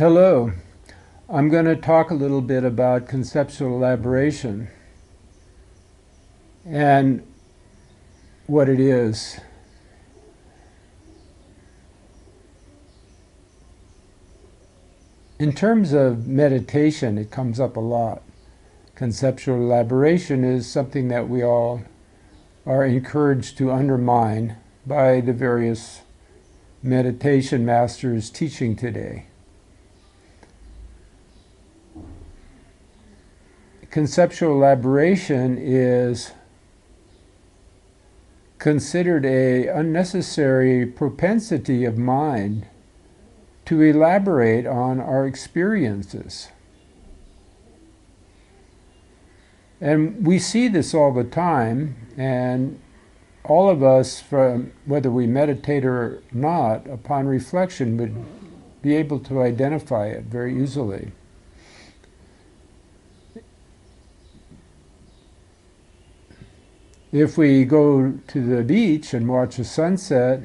Hello. I'm going to talk a little bit about conceptual elaboration and what it is. In terms of meditation, it comes up a lot. Conceptual elaboration is something that we all are encouraged to undermine by the various meditation masters teaching today. Conceptual elaboration is considered an unnecessary propensity of mind to elaborate on our experiences. And we see this all the time, and all of us, from whether we meditate or not, upon reflection would be able to identify it very easily. If we go to the beach and watch a sunset,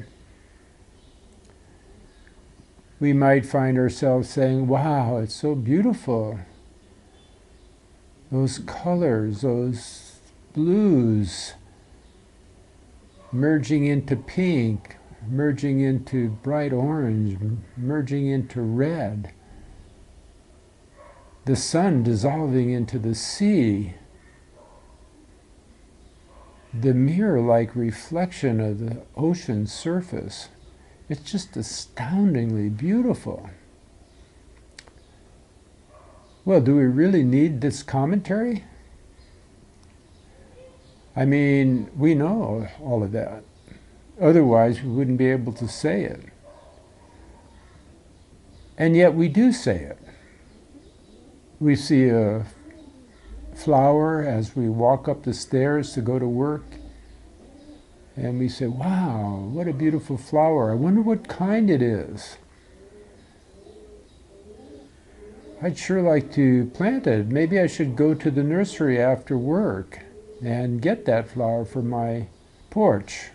we might find ourselves saying, wow, it's so beautiful. Those colors, those blues, merging into pink, merging into bright orange, merging into red. The sun dissolving into the sea. The mirror-like reflection of the ocean surface. It's just astoundingly beautiful. Well, do we really need this commentary? I mean, we know all of that. Otherwise, we wouldn't be able to say it. And yet we do say it. We see a flower as we walk up the stairs to go to work, and we say, wow, what a beautiful flower. I wonder what kind it is. I'd sure like to plant it. Maybe I should go to the nursery after work and get that flower for my porch.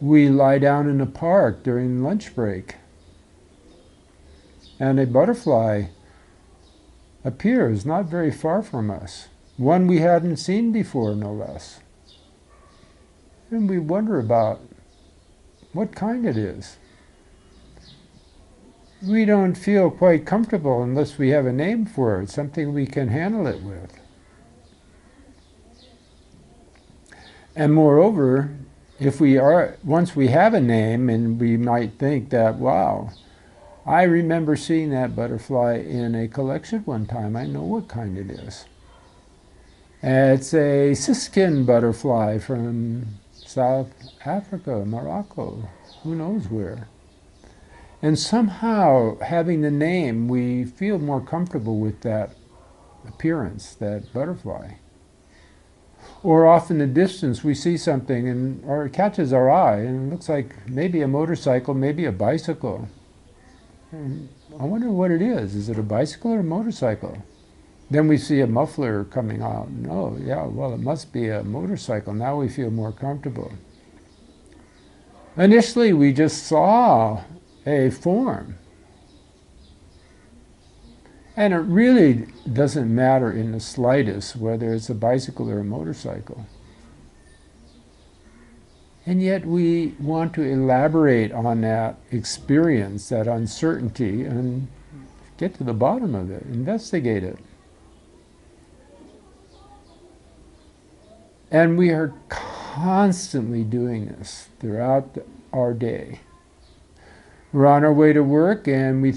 We lie down in the park during lunch break, and a butterfly appears not very far from us, one we hadn't seen before, no less. And we wonder about what kind it is. We don't feel quite comfortable unless we have a name for it, something we can handle it with. And moreover, once we have a name, and we might think that, wow, I remember seeing that butterfly in a collection one time. I know what kind it is. It's a siskin butterfly from South Africa, Morocco, who knows where. And somehow, having the name, we feel more comfortable with that appearance, that butterfly. Or off in the distance, we see something or it catches our eye, and it looks like maybe a motorcycle, maybe a bicycle. And I wonder what it is. Is it a bicycle or a motorcycle? Then we see a muffler coming out. Oh, yeah, well, it must be a motorcycle. Now we feel more comfortable. Initially, we just saw a form. And it really doesn't matter in the slightest whether it's a bicycle or a motorcycle. And yet we want to elaborate on that experience, that uncertainty, and get to the bottom of it, investigate it. And we are constantly doing this throughout our day. We're on our way to work, and we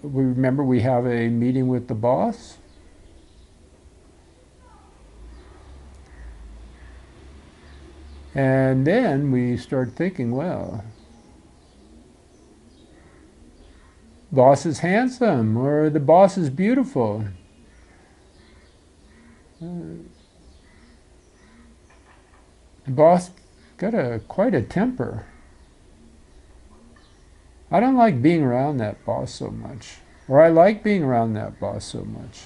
remember we have a meeting with the boss. And then we start thinking, well, boss is handsome, or the boss is beautiful. The boss got quite a temper. I don't like being around that boss so much. Or I like being around that boss so much.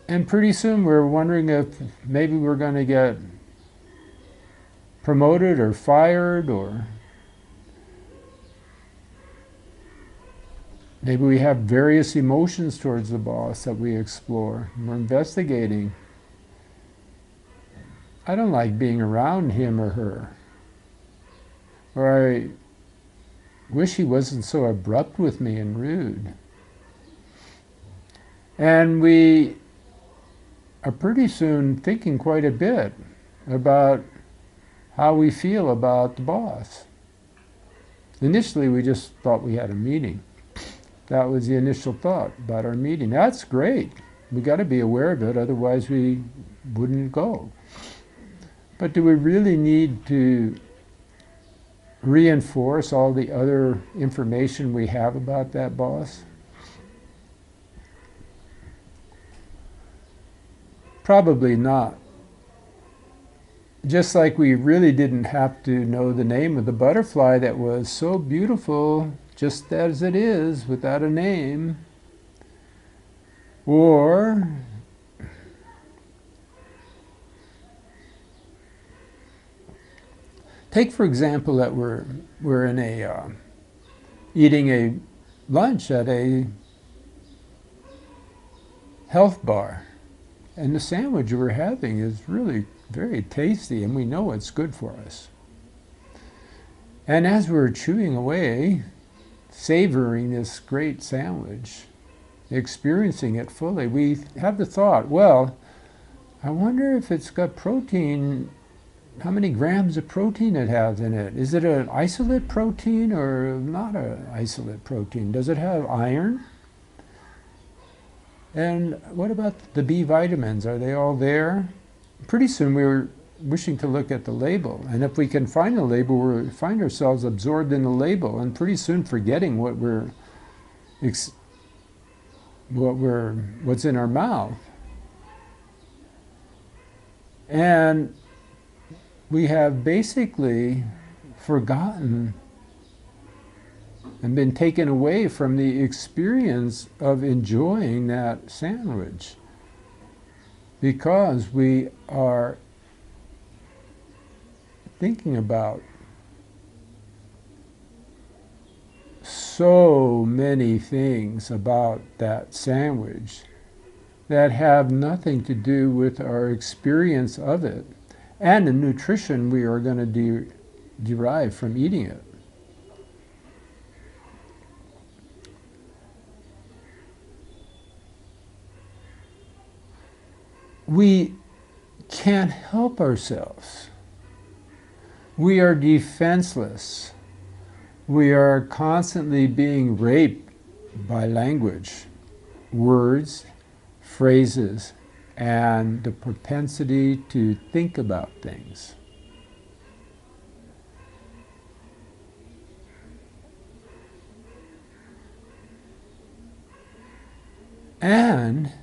And pretty soon we're wondering if maybe we're going to get promoted or fired, or maybe we have various emotions towards the boss that we explore. We're investigating. I don't like being around him or her. Or I wish he wasn't so abrupt with me and rude. And we are pretty soon thinking quite a bit about how we feel about the boss. Initially, we just thought we had a meeting. That was the initial thought about our meeting. That's great. We got to be aware of it, otherwise we wouldn't go. But do we really need to reinforce all the other information we have about that boss? Probably not. Just like we really didn't have to know the name of the butterfly that was so beautiful just as it is without a name. Or take, for example, that we're in a eating a lunch at a health bar, and the sandwich we're having is really very tasty, and we know it's good for us. And as we're chewing away, savoring this great sandwich, experiencing it fully, we have the thought, well, I wonder if it's got protein, how many grams of protein it has in it. Is it an isolate protein or not an isolate protein? Does it have iron? And what about the B vitamins? Are they all there? Pretty soon we were wishing to look at the label, and if we can find the label, we find ourselves absorbed in the label, and pretty soon forgetting what's in our mouth. And we have basically forgotten and been taken away from the experience of enjoying that sandwich, because we are thinking about so many things about that sandwich that have nothing to do with our experience of it and the nutrition we are going to derive from eating it. We can't help ourselves. We are defenseless. We are constantly being raped by language, words, phrases, and the propensity to think about things. And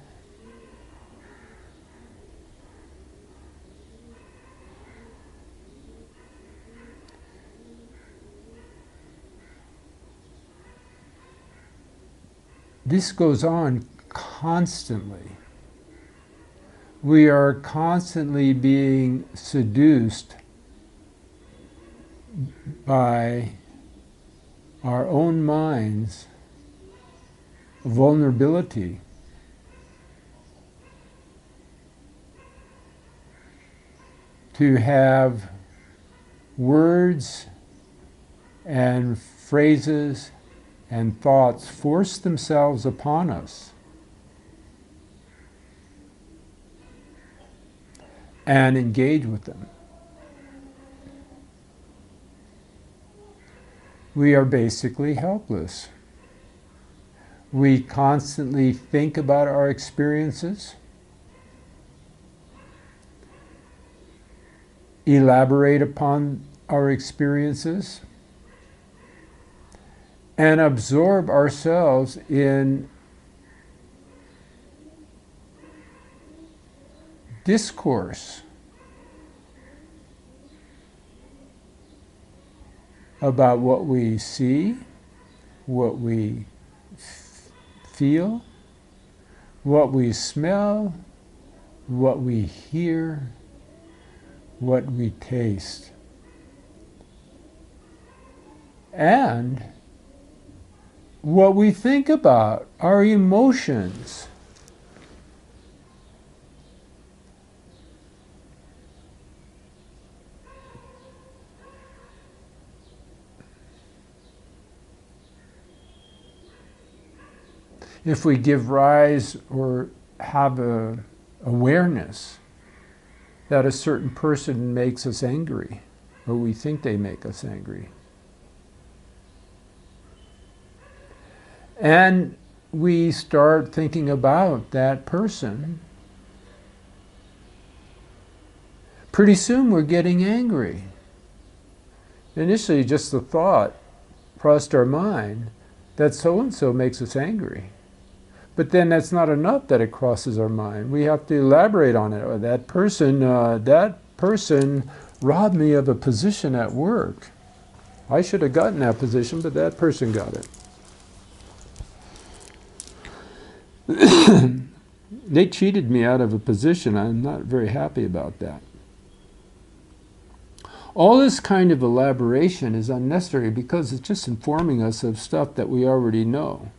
this goes on constantly. We are constantly being seduced by our own mind's vulnerability to have words and phrases and thoughts force themselves upon us and engage with them. We are basically helpless. We constantly think about our experiences, elaborate upon our experiences, and absorb ourselves in discourse about what we see, what we feel, what we smell, what we hear, what we taste, and what we think about, our emotions. If we give rise or have a awareness that a certain person makes us angry, or we think they make us angry, and we start thinking about that person, pretty soon we're getting angry. Initially, just the thought crossed our mind that so-and-so makes us angry. But then that's not enough that it crosses our mind. We have to elaborate on it. Or that person robbed me of a position at work. I should have gotten that position, but that person got it. They cheated me out of a position. I'm not very happy about that. All this kind of elaboration is unnecessary because it's just informing us of stuff that we already know.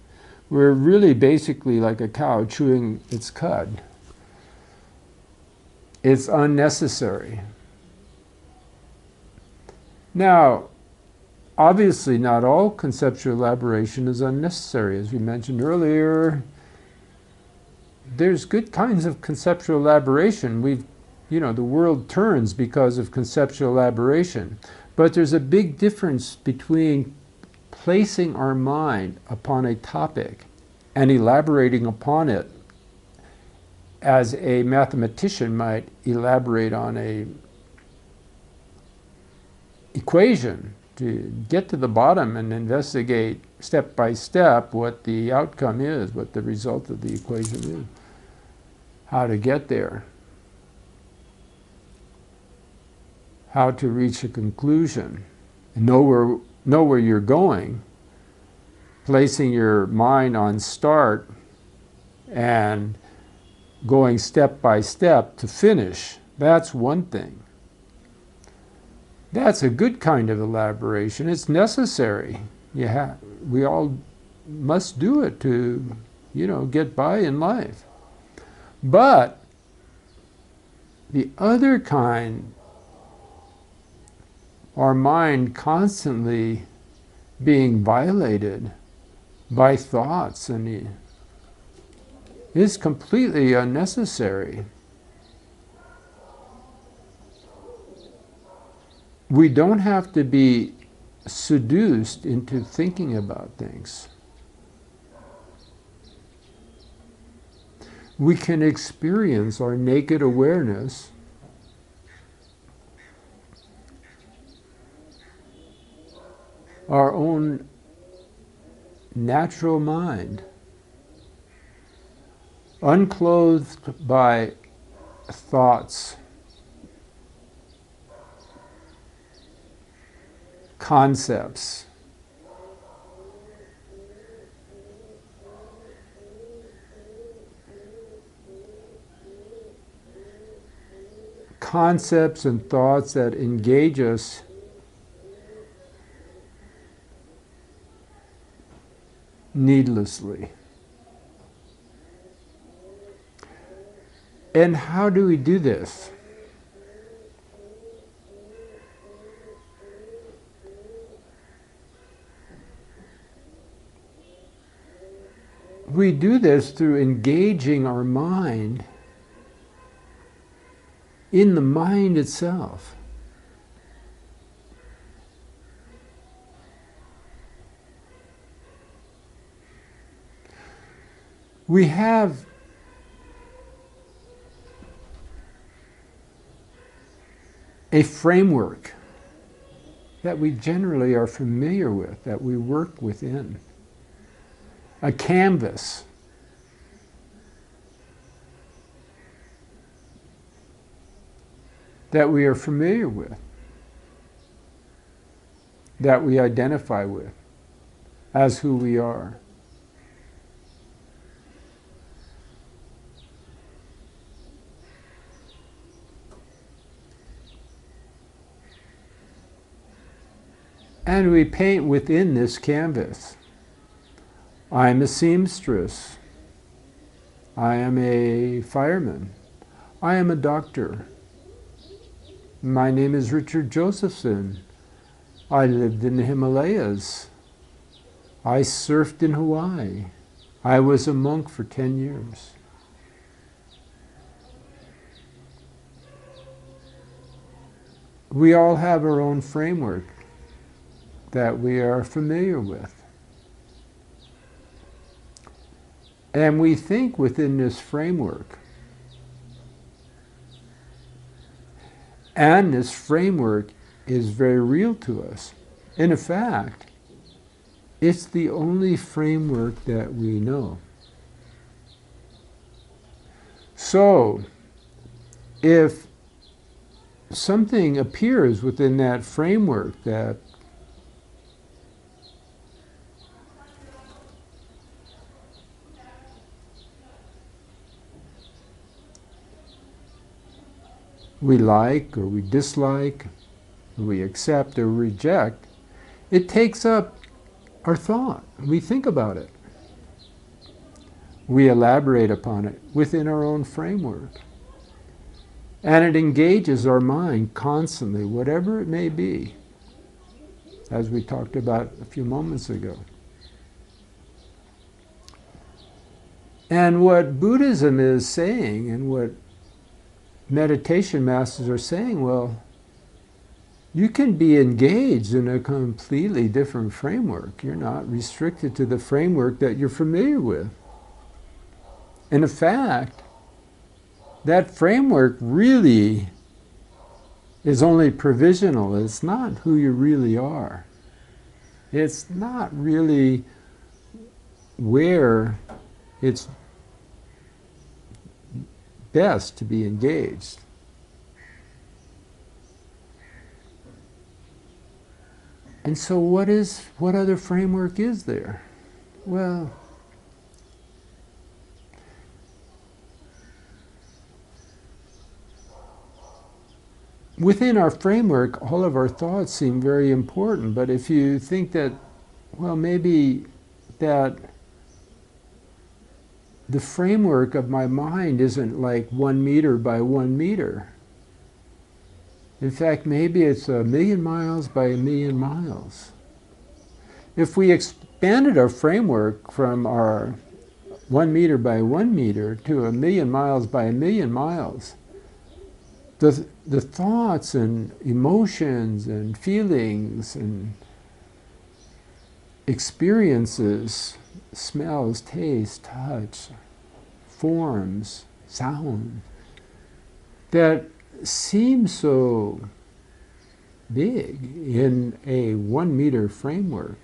We're really basically like a cow chewing its cud. It's unnecessary. Now, obviously not all conceptual elaboration is unnecessary. As we mentioned earlier, there's good kinds of conceptual elaboration. The world turns because of conceptual elaboration. But there's a big difference between placing our mind upon a topic and elaborating upon it as a mathematician might elaborate on a equation to get to the bottom and investigate step by step what the outcome is, what the result of the equation is, how to get there, how to reach a conclusion, and know where you're going. Placing your mind on start and going step by step to finish, that's one thing. That's a good kind of elaboration. It's necessary. We all must do it to, get by in life. But the other kind, our mind constantly being violated by thoughts and is completely unnecessary. We don't have to be seduced into thinking about things. We can experience our naked awareness our own natural mind, unclothed by thoughts, concepts, and thoughts that engage us needlessly. And how do we do this? We do this through engaging our mind in the mind itself. We have a framework that we generally are familiar with, that we work within. A canvas. That we are familiar with, that we identify with as who we are. And we paint within this canvas. I'm a seamstress. I am a fireman. I am a doctor. My name is Richard Josephson. I lived in the Himalayas. I surfed in Hawaii. I was a monk for 10 years. We all have our own framework that we are familiar with. And we think within this framework. And this framework is very real to us. In fact, it's the only framework that we know. So, if something appears within that framework that we like or we dislike, we accept or reject, it takes up our thought. We think about it. We elaborate upon it within our own framework. And it engages our mind constantly, whatever it may be, as we talked about a few moments ago. And what Buddhism is saying, and what meditation masters are saying, well, you can be engaged in a completely different framework. You're not restricted to the framework that you're familiar with. And in fact, that framework really is only provisional. It's not who you really are. It's not really where it's best to be engaged. And so what other framework is there? Well, within our framework, all of our thoughts seem very important, but if you think that, well, maybe that the framework of my mind isn't like 1 meter by 1 meter. In fact, maybe it's 1,000,000 miles by 1,000,000 miles. If we expanded our framework from our 1 meter by 1 meter to 1,000,000 miles by 1,000,000 miles, the thoughts and emotions and feelings and experiences, smells, taste, touch, forms, sound, that seem so big in a 1 meter framework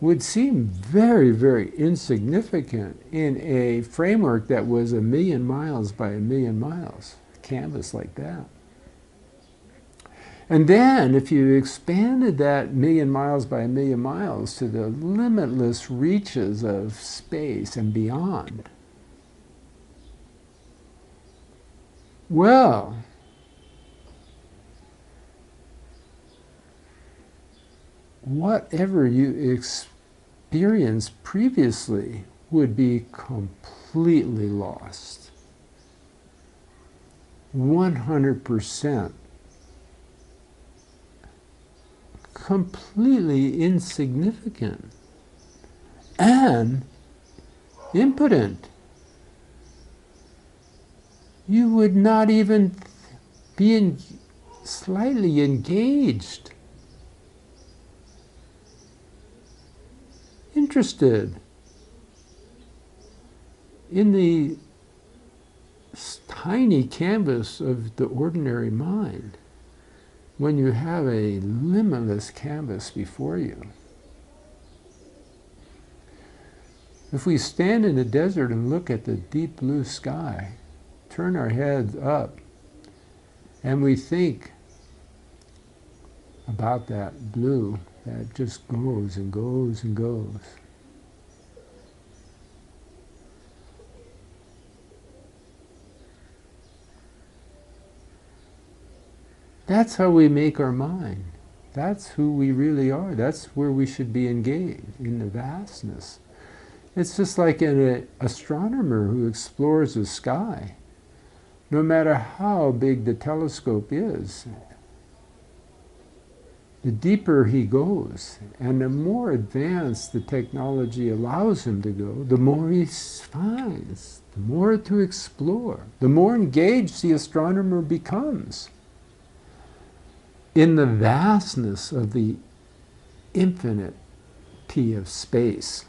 would seem very, very insignificant in a framework that was 1,000,000 miles by 1,000,000 miles, a canvas like that. And then if you expanded that 1,000,000 miles by 1,000,000 miles to the limitless reaches of space and beyond, well, whatever you experienced previously would be completely lost. 100%. Completely insignificant and impotent. You would not even be slightly engaged, interested in the tiny canvas of the ordinary mind when you have a limitless canvas before you. If we stand in the desert and look at the deep blue sky, turn our heads up, and we think about that blue that just goes and goes and goes. That's how we make our mind. That's who we really are. That's where we should be engaged, in the vastness. It's just like an astronomer who explores the sky. No matter how big the telescope is, the deeper he goes, and the more advanced the technology allows him to go, the more he finds, the more to explore, the more engaged the astronomer becomes in the vastness of the infinity of space.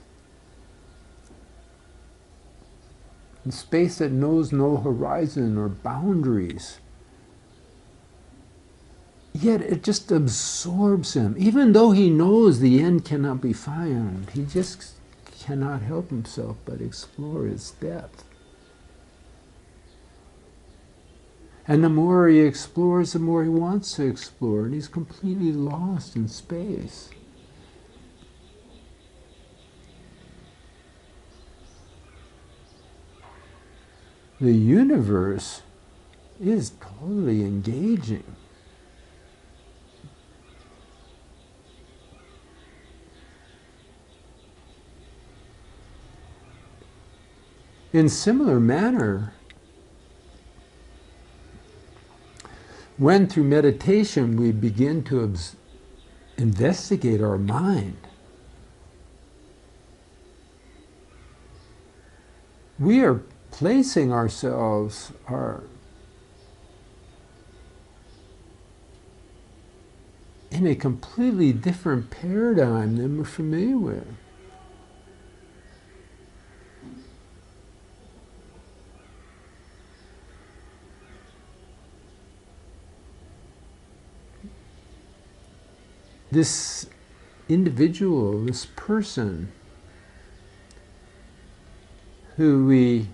The space that knows no horizon or boundaries. Yet it just absorbs him. Even though he knows the end cannot be found, he just cannot help himself but explore its depth. And the more he explores, the more he wants to explore, and he's completely lost in space. The universe is totally engaging. In similar manner, when through meditation we begin to investigate our mind, we are placing ourselves in a completely different paradigm than we're familiar with. This individual, this person who we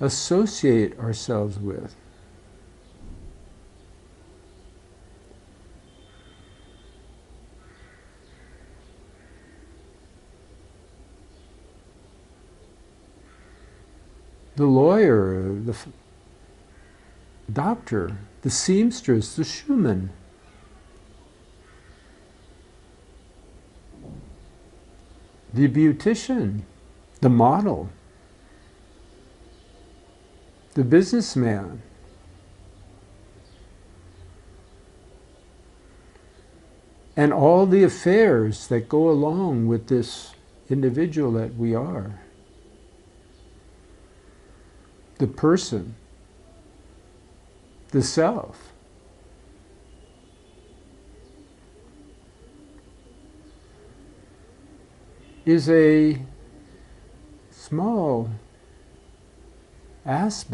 associate ourselves with, the lawyer, the doctor, the seamstress, the shoeman, the beautician, the model, the businessman, and all the affairs that go along with this individual that we are. The person, the self. Is a small aspect